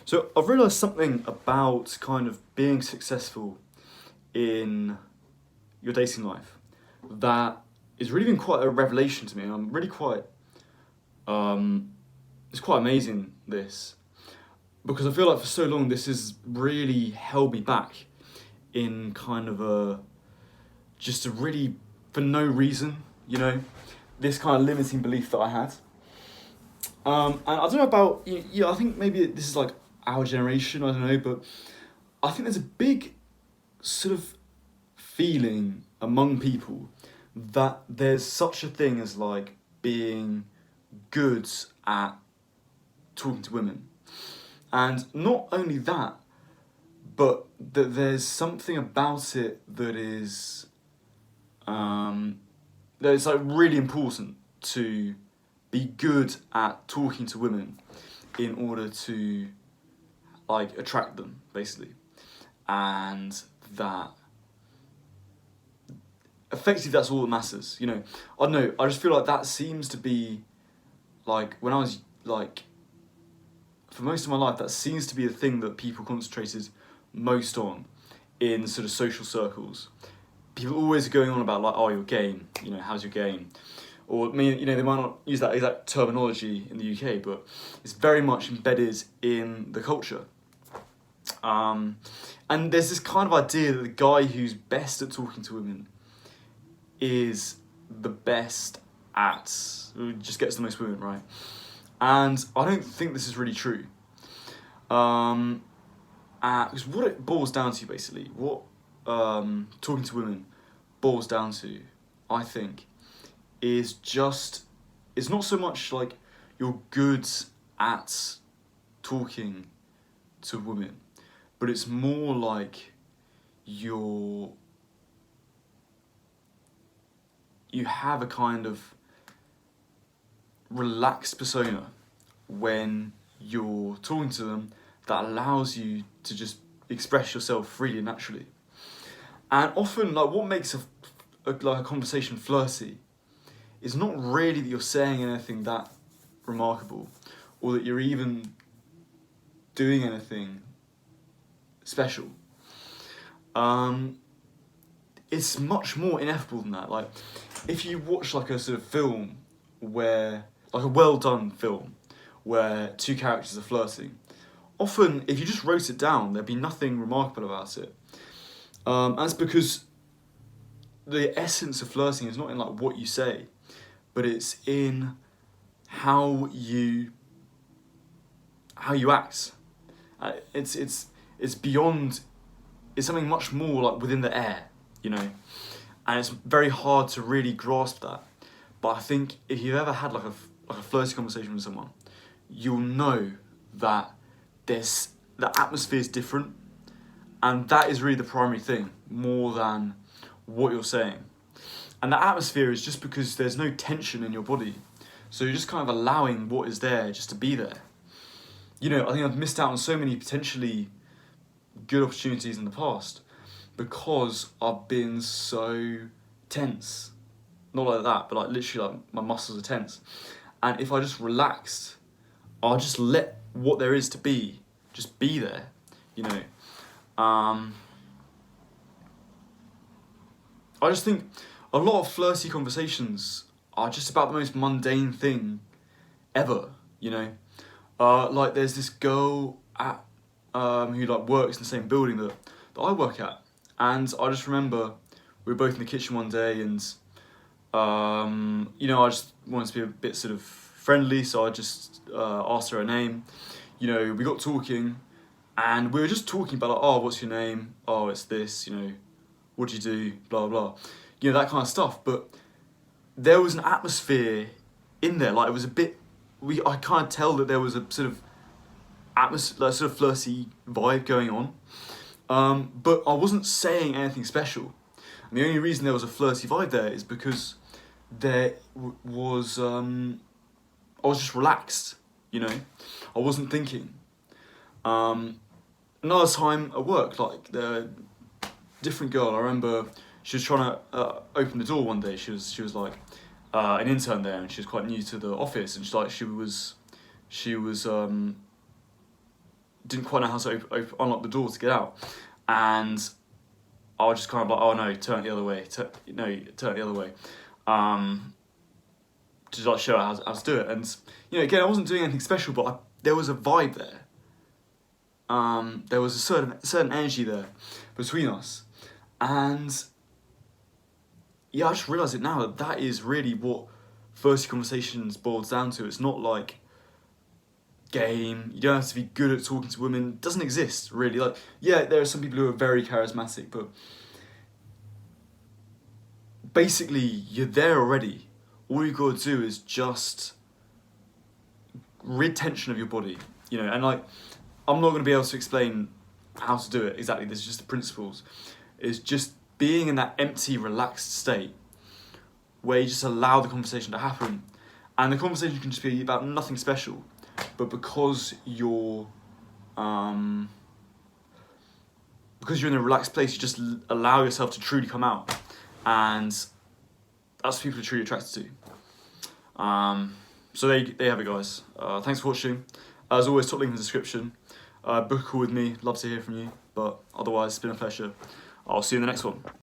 So I've realised something about kind of being successful in your dating life that is really been quite a revelation to me, and I'm really quite it's quite amazing this because I feel like for so long this has really held me back in kind of a just a really for no reason, this kind of limiting belief that I had. And I don't know about I think maybe this is like our generation. I don't know, but I think there's a big sort of feeling among people that there's such a thing as like being good at talking to women, and not only that, but that there's something about it that is like really important to be good at talking to women in order to like attract them basically, and that effectively that's all that matters. I don't know, I just feel like that seems to be like when I was like for most of my life that seems to be the thing that people concentrated most on in sort of social circles. People always are going on about like, oh, your game, how's your game? Or I mean, they might not use that exact terminology in the UK, but it's very much embedded in the culture. And there's this kind of idea that the guy who's best at talking to women is the best at, just gets the most women, right? And I don't think this is really true. Because what it boils down to, basically, what talking to women boils down to, I think, is just, it's not so much like you're good at talking to women, but it's more like you have a kind of relaxed persona when you're talking to them that allows you to just express yourself freely and naturally. And often, like, what makes a conversation flirty is not really that you're saying anything that remarkable or that you're even doing anything special. It's much more ineffable than that. Like, if you watch like a sort of film where, like a well done film where two characters are flirting, often if you just wrote it down, there'd be nothing remarkable about it. And it's because the essence of flirting is not in like what you say, but it's in how you act. It's beyond. It's something much more like within the air, and it's very hard to really grasp that. But I think if you've ever had like a flirty conversation with someone, you'll know that the atmosphere is different, and that is really the primary thing more than what you're saying. And that atmosphere is just because there's no tension in your body, so you're just kind of allowing what is there just to be there. I think I've missed out on so many potentially good opportunities in the past because I've been so tense. Not like that, but like literally like my muscles are tense. And if I just relaxed, I'll just let what there is to be just be there, I just think a lot of flirty conversations are just about the most mundane thing ever, like there's this girl at who like works in the same building that I work at, and I just remember we were both in the kitchen one day, and I just wanted to be a bit sort of friendly, so I just asked her name. We got talking, and we were just talking about like, oh, what's your name? Oh, it's this. What do you do? Blah blah. That kind of stuff. But there was an atmosphere in there, like it was a bit. I can't tell that there was a sort of atmosphere, like sort of flirty vibe going on. But I wasn't saying anything special. And the only reason there was a flirty vibe there is because there was I was just relaxed, I wasn't thinking. Another time at work, like the different girl, I remember she was trying to open the door one day. She was like an intern there, and she was quite new to the office, and she was didn't quite know how to unlock the door to get out, and I was just kind of like, oh no, turn it the other way, turn it the other way, to like show her how to do it. And again, I wasn't doing anything special, but there was a vibe there. There was a certain energy there between us, and yeah, I just realised it now that is really what first conversations boils down to. It's not like game. You don't have to be good at talking to women. It doesn't exist really. Like, yeah, there are some people who are very charismatic, but basically you're there already. All you've got to do is just rid tension of your body, and like, I'm not going to be able to explain how to do it exactly. There's just the principles. It's just being in that empty, relaxed state where you just allow the conversation to happen, and the conversation can just be about nothing special, but because you're in a relaxed place, you just allow yourself to truly come out, and that's what people are truly attracted to. So there you have it, guys. Thanks for watching. As always, top link in the description. Book a call with me. Love to hear from you. But otherwise, it's been a pleasure. I'll see you in the next one.